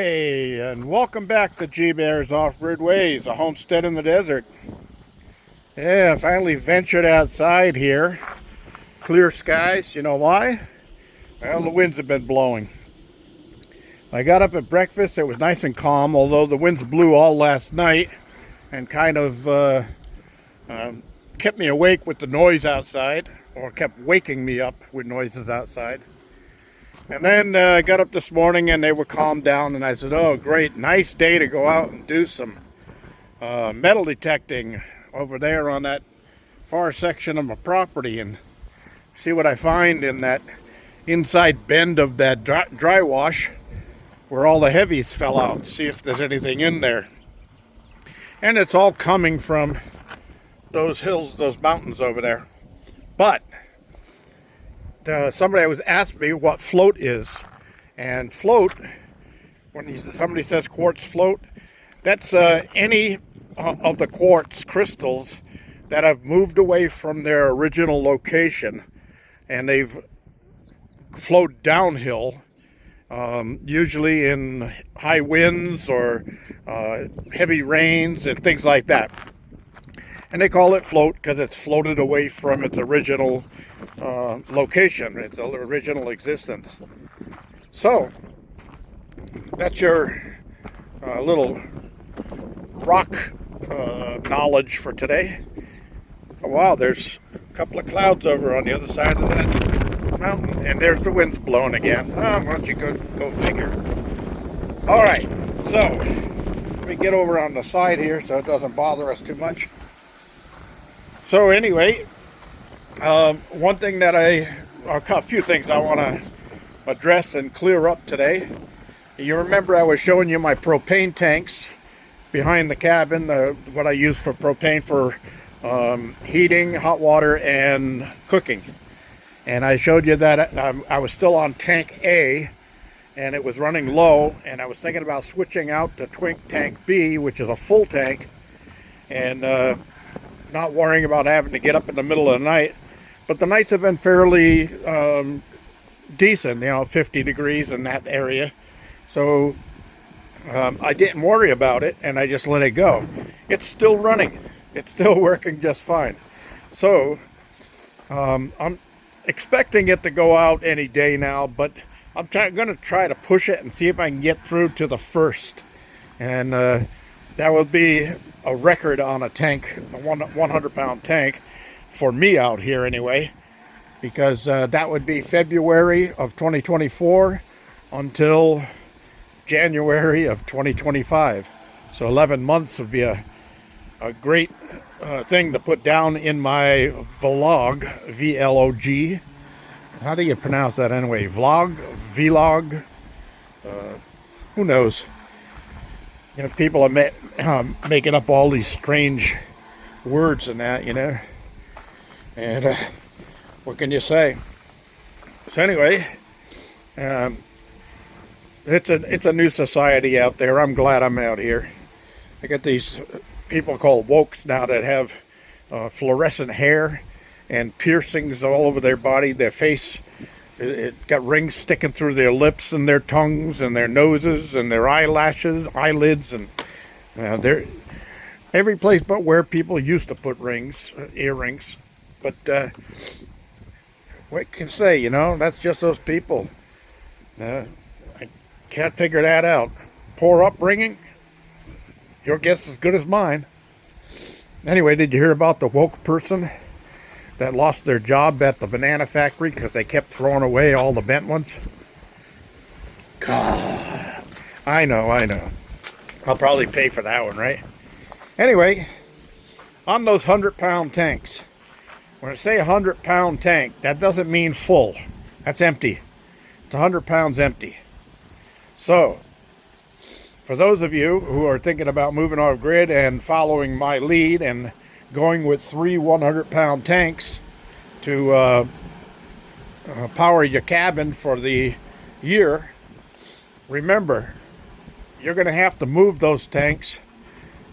Hi, and welcome back to G-Bear's Off-Grid Ways, a homestead in the desert. Yeah, I finally ventured outside here. Clear skies. You know why? Well, the winds have been blowing. I got up at breakfast. It was nice and calm, although the winds blew all last night and kind of kept me awake with the noise outside, or kept waking me up with noises outside. And then I got up this morning and they were calmed down, and I said, oh great, nice day to go out and do some metal detecting over there on that far section of my property and see what I find in that inside bend of that dry wash where all the heavies fell out, see if there's anything in there. And it's all coming from those hills, those mountains over there. But somebody was asked me what float is, and float, when somebody says quartz float, that's any of the quartz crystals that have moved away from their original location and they've flowed downhill, usually in high winds or heavy rains and things like that. And they call it float because it's floated away from its original location, its original existence. So, that's your little rock knowledge for today. Oh, wow, there's a couple of clouds over on the other side of that mountain, and there's the winds blowing again. Why don't you go figure. All right, so let me get over on the side here so it doesn't bother us too much. So anyway, one thing that a few things I want to address and clear up today. You remember I was showing you my propane tanks behind the cabin, what I use for propane for heating, hot water, and cooking. And I showed you that I was still on tank A, and it was running low, and I was thinking about switching out to tank B, which is a full tank, and not worrying about having to get up in the middle of the night. But the nights have been fairly decent, 50 degrees in that area. So I didn't worry about it, and I just let it go. It's still running. It's still working just fine. So I'm expecting it to go out any day now, but I'm going to try to push it and see if I can get through to the first. And that would be a record on a tank, a 100-pound tank, for me out here anyway, because that would be February of 2024 until January of 2025. So 11 months would be a great thing to put down in my vlog, V-L-O-G. How do you pronounce that anyway? Vlog? Who knows? People are making up all these strange words and that, and what can you say? So anyway, it's a new society out there. I'm glad I'm out here. I got these people called wokes now that have fluorescent hair and piercings all over their body. Their face, it got rings sticking through their lips and their tongues and their noses and their eyelashes, eyelids, and they're every place but where people used to put rings, earrings. But what can you say, that's just those people. I can't figure that out. Poor upbringing, your guess is as good as mine. Anyway, did you hear about the woke person that lost their job at the banana factory because they kept throwing away all the bent ones? God, I know. I'll probably pay for that one, right? Anyway, on those 100-pound tanks, when I say 100-pound tank, that doesn't mean full. That's empty. It's 100 pounds empty. So, for those of you who are thinking about moving off grid and following my lead and going with 3 100-pound tanks to power your cabin for the year, remember, you're going to have to move those tanks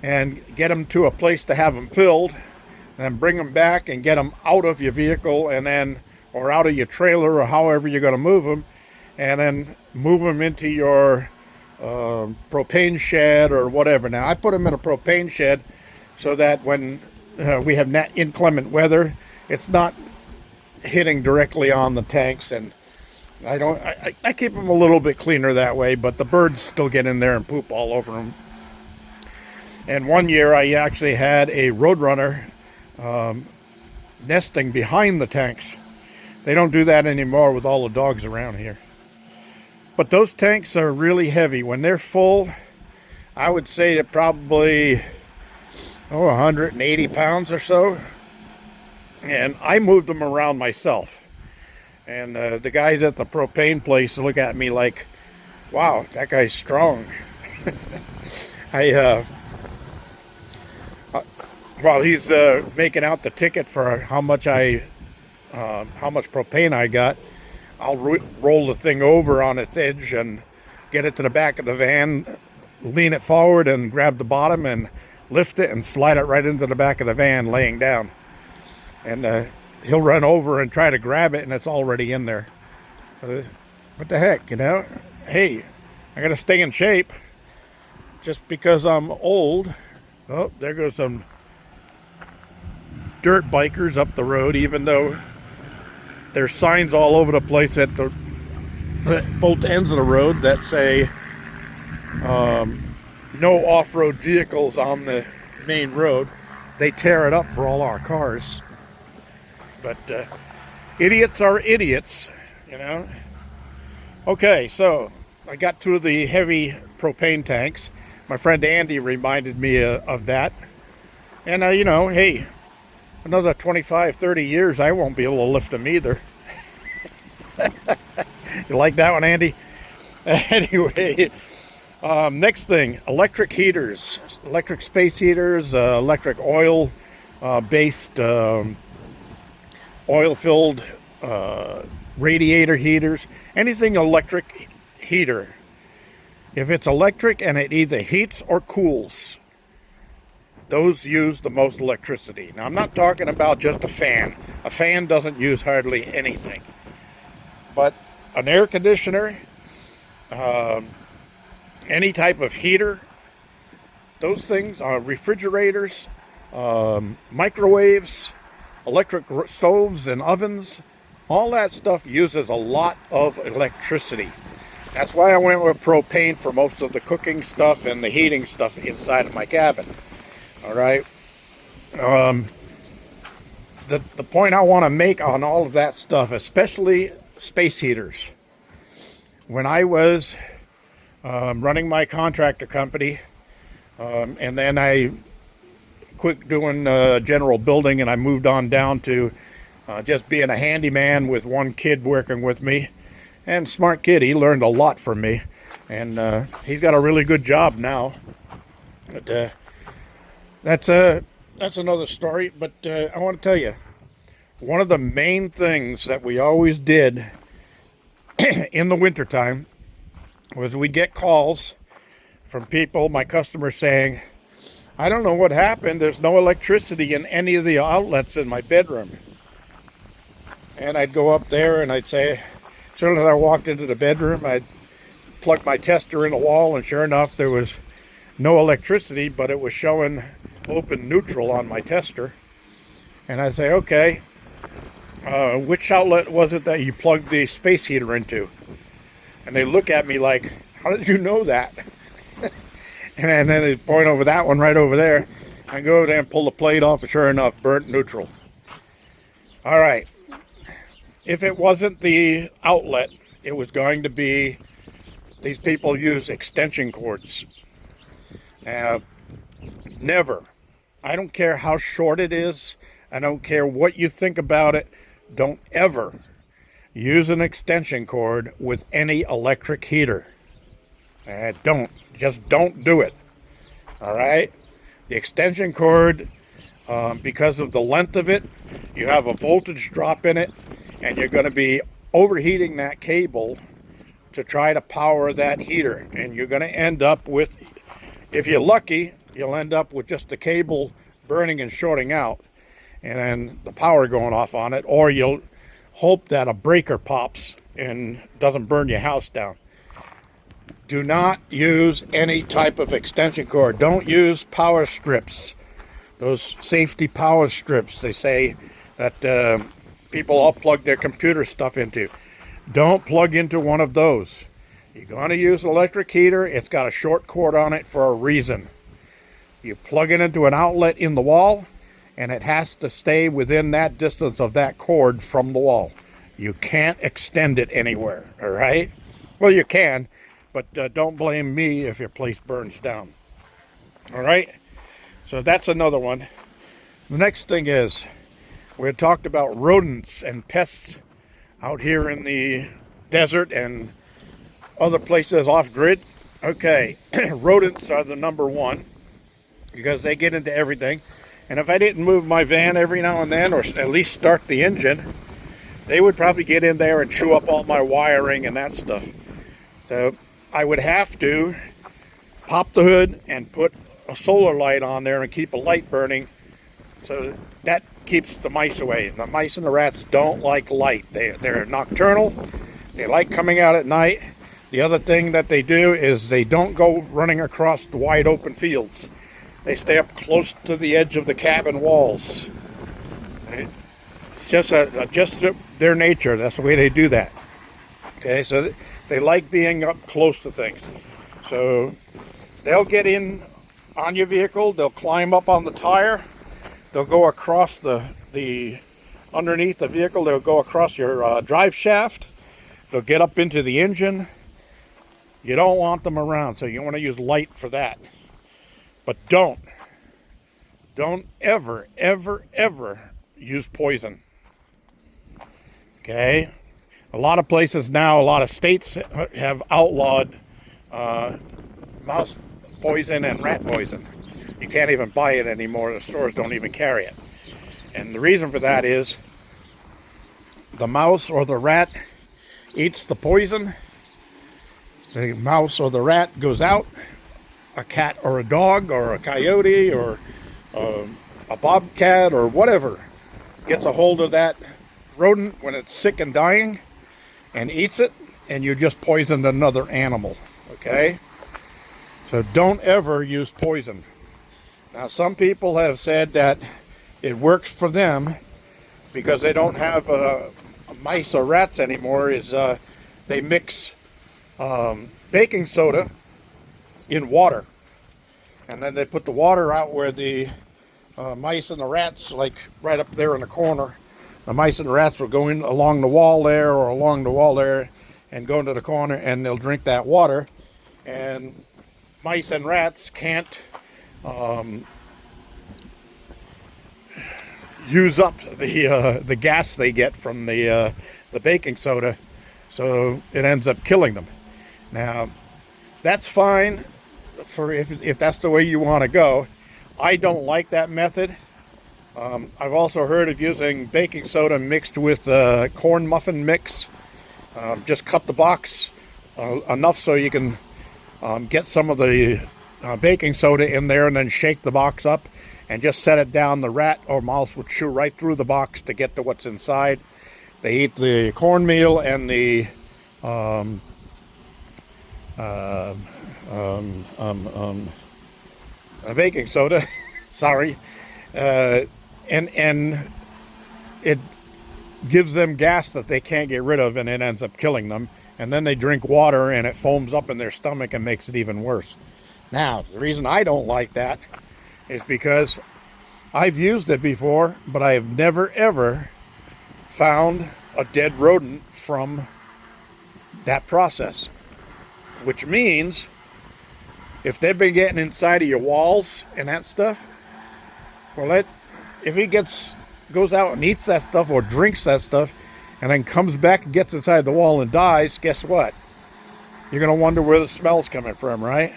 and get them to a place to have them filled, and then bring them back and get them out of your vehicle, and then, or out of your trailer, or however you're going to move them, and then move them into your propane shed or whatever. Now I put them in a propane shed so that when we have inclement weather, it's not hitting directly on the tanks, and I keep them a little bit cleaner that way, but the birds still get in there and poop all over them. And one year I actually had a roadrunner nesting behind the tanks. They don't do that anymore with all the dogs around here. But those tanks are really heavy. When they're full, I would say they're probably 180 pounds or so. And I moved them around myself. And the guys at the propane place look at me like, wow, that guy's strong. While he's making out the ticket for how much propane I got, I'll roll the thing over on its edge and get it to the back of the van, lean it forward and grab the bottom and lift it and slide it right into the back of the van laying down. And he'll run over and try to grab it, and it's already in there. What the heck, you know? Hey, I got to stay in shape just because I'm old. Oh, there goes some dirt bikers up the road, even though there's signs all over the place at both ends of the road that say no off-road vehicles on the main road. They tear it up for all our cars. But idiots are idiots, you know. Okay, so I got to the heavy propane tanks. My friend Andy reminded me of that. And, you know, hey, another 25, 30 years, I won't be able to lift them either. You like that one, Andy? Anyway, next thing, electric heaters, electric space heaters, electric oil-based oil-filled radiator heaters, anything electric heater. If it's electric and it either heats or cools, those use the most electricity. Now, I'm not talking about just a fan. A fan doesn't use hardly anything. But an air conditioner, any type of heater, those things are refrigerators, microwaves, electric stoves and ovens. All that stuff uses a lot of electricity. That's why I went with propane for most of the cooking stuff and the heating stuff inside of my cabin. All right. The point I want to make on all of that stuff, especially space heaters. When I was running my contractor company, and then I quit doing general building, and I moved on down to just being a handyman with one kid working with me. And smart kid, he learned a lot from me, and he's got a really good job now. But that's another story. But I want to tell you, one of the main things that we always did in the wintertime was we'd get calls from people, my customers, saying, I don't know what happened, there's no electricity in any of the outlets in my bedroom. And I'd go up there and I'd say, as soon as I walked into the bedroom, I'd plug my tester in the wall, and sure enough, there was no electricity, but it was showing open neutral on my tester. And I'd say, okay, which outlet was it that you plugged the space heater into? And they look at me like, how did you know that? And then they point over that one right over there. I go over there and pull the plate off, and sure enough, burnt neutral. All right. If it wasn't the outlet, it was going to be, these people use extension cords. Never. I don't care how short it is. I don't care what you think about it. Don't ever use an extension cord with any electric heater. Just don't do it. All right? The extension cord, because of the length of it, you have a voltage drop in it, and you're going to be overheating that cable to try to power that heater. And you're going to end up with, if you're lucky, you'll end up with just the cable burning and shorting out, and then the power going off on it, or you'll hope that a breaker pops and doesn't burn your house down. Do not use any type of extension cord. Don't use power strips. Those safety power strips they say that people all plug their computer stuff into. Don't plug into one of those. You're going to use an electric heater. It's got a short cord on it for a reason. You plug it into an outlet in the wall, and it has to stay within that distance of that cord from the wall. You can't extend it anywhere, all right? Well, you can, but don't blame me if your place burns down. All right? So that's another one. The next thing is, we had talked about rodents and pests out here in the desert and other places off-grid. Okay, rodents are the number one because they get into everything. And if I didn't move my van every now and then, or at least start the engine, they would probably get in there and chew up all my wiring and that stuff. So I would have to pop the hood and put a solar light on there and keep a light burning, so that keeps the mice away. The mice and the rats don't like light. They're nocturnal. They like coming out at night. The other thing that they do is they don't go running across the wide open fields. They stay up close to the edge of the cabin walls. It's just their nature. That's the way they do that. Okay, so they like being up close to things. So they'll get in on your vehicle. They'll climb up on the tire. They'll go across the underneath the vehicle. They'll go across your drive shaft. They'll get up into the engine. You don't want them around, so you want to use light for that. But don't ever, ever, ever use poison. Okay? A lot of places now, a lot of states have outlawed mouse poison and rat poison. You can't even buy it anymore. The stores don't even carry it. And the reason for that is the mouse or the rat eats the poison. The mouse or the rat goes out. A cat or a dog or a coyote or a bobcat or whatever gets a hold of that rodent when it's sick and dying and eats it, and you just poisoned another animal. Okay? So don't ever use poison. Now, some people have said that it works for them because they don't have mice or rats anymore. They mix baking soda in water, and then they put the water out where the mice and the rats, like right up there in the corner. The mice and the rats will go in along the wall there or along the wall there and go into the corner, and they'll drink that water. And mice and rats can't use up the gas they get from the baking soda, so it ends up killing them. Now, that's fine for if that's the way you want to go. I don't like that method. I've also heard of using baking soda mixed with corn muffin mix. Just cut the box enough so you can get some of the baking soda in there, and then shake the box up and just set it down. The rat or mouse would chew right through the box to get to what's inside. They eat the cornmeal and the baking soda. Sorry. And it gives them gas that they can't get rid of, and it ends up killing them. And then they drink water, and it foams up in their stomach and makes it even worse. Now, the reason I don't like that is because I've used it before, but I have never, ever found a dead rodent from that process. Which means if they've been getting inside of your walls and that stuff, well, if he goes out and eats that stuff or drinks that stuff and then comes back and gets inside the wall and dies, guess what? You're going to wonder where the smell's coming from, right?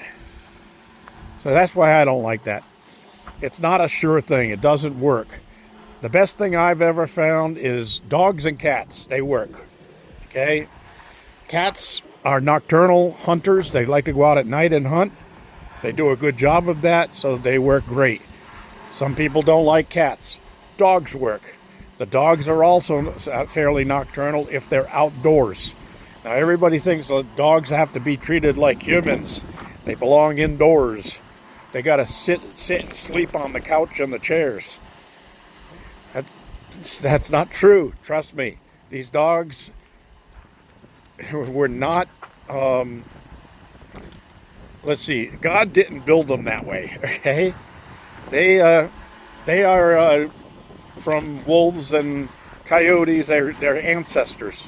So that's why I don't like that. It's not a sure thing. It doesn't work. The best thing I've ever found is dogs and cats. They work. Okay? Cats are nocturnal hunters. They like to go out at night and hunt. They do a good job of that, so they work great. Some people don't like cats. Dogs work. The dogs are also fairly nocturnal if they're outdoors. Now everybody thinks that dogs have to be treated like humans. They belong indoors. They got to sit and sleep on the couch and the chairs. That's not true. Trust me. These dogs were not. Let's see. God didn't build them that way. Okay, they are from wolves and coyotes. They're ancestors,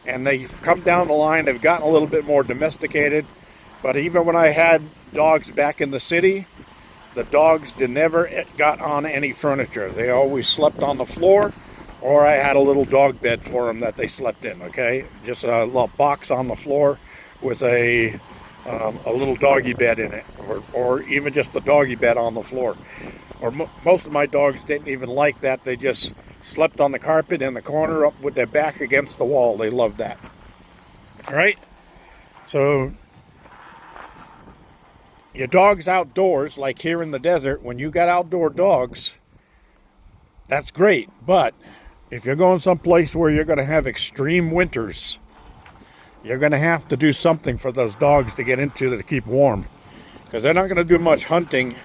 and they've come down the line. They've gotten a little bit more domesticated. But even when I had dogs back in the city, the dogs never got on any furniture. They always slept on the floor, or I had a little dog bed for them that they slept in, okay? Just a little box on the floor with a little doggy bed in it, or even just the doggy bed on the floor. Or most of my dogs didn't even like that. They just slept on the carpet in the corner up with their back against the wall. They loved that. All right? So your dog's outdoors, like here in the desert, when you got outdoor dogs, that's great. But if you're going someplace where you're going to have extreme winters, you're going to have to do something for those dogs to get into to keep warm. Because they're not going to do much hunting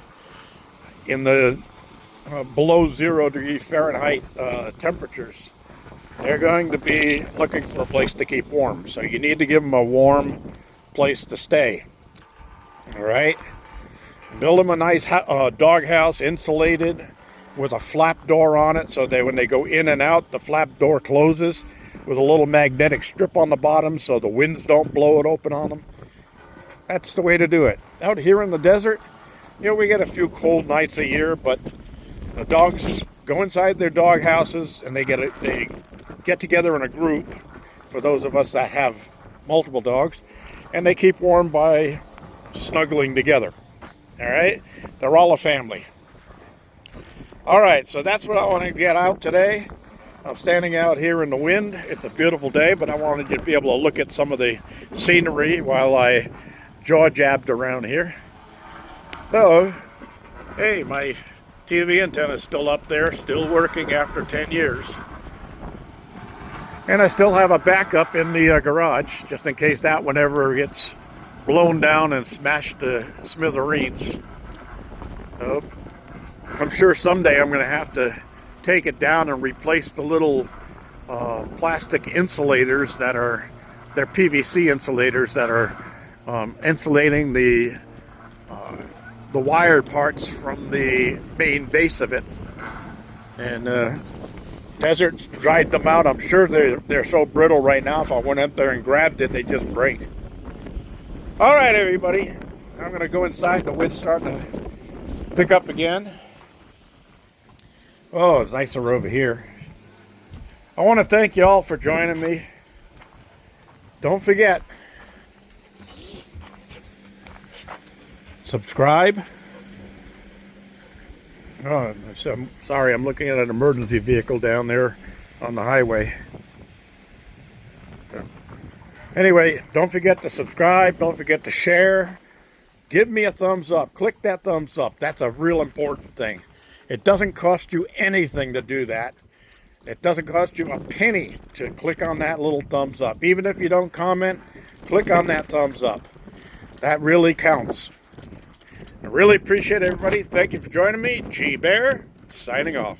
in the below 0 degree Fahrenheit temperatures. They're going to be looking for a place to keep warm. So you need to give them a warm place to stay. All right, build them a nice dog house, insulated, with a flap door on it, so that when they go in and out, the flap door closes with a little magnetic strip on the bottom, so the winds don't blow it open on them. That's the way to do it. Out here in the desert, we get a few cold nights a year, but the dogs go inside their dog houses and they get together in a group. For those of us that have multiple dogs, and they keep warm by snuggling together. All right, they're all a family. All right, so that's what I want to get out today. I'm standing out here in the wind. It's a beautiful day, but I wanted you to be able to look at some of the scenery while I jaw jabbed around here. So, hey, my TV antenna is still up there, still working after 10 years. And I still have a backup in the garage, just in case that one ever gets blown down and smashed to smithereens. I'm sure someday I'm going to have to take it down and replace the little plastic insulators that are, they're PVC insulators that are insulating the wired parts from the main base of it. And desert dried them out. I'm sure they're so brittle right now, if I went up there and grabbed it, they'd just break. All right, everybody, I'm going to go inside. The wind's starting to pick up again. Oh, it's nicer over here. I want to thank you all for joining me. Don't forget, subscribe. Oh, I'm sorry, I'm looking at an emergency vehicle down there on the highway. Anyway, don't forget to subscribe. Don't forget to share. Give me a thumbs up. Click that thumbs up. That's a real important thing. It doesn't cost you anything to do that. It doesn't cost you a penny to click on that little thumbs up. Even if you don't comment, click on that thumbs up. That really counts. I really appreciate everybody. Thank you for joining me. G Bear, signing off.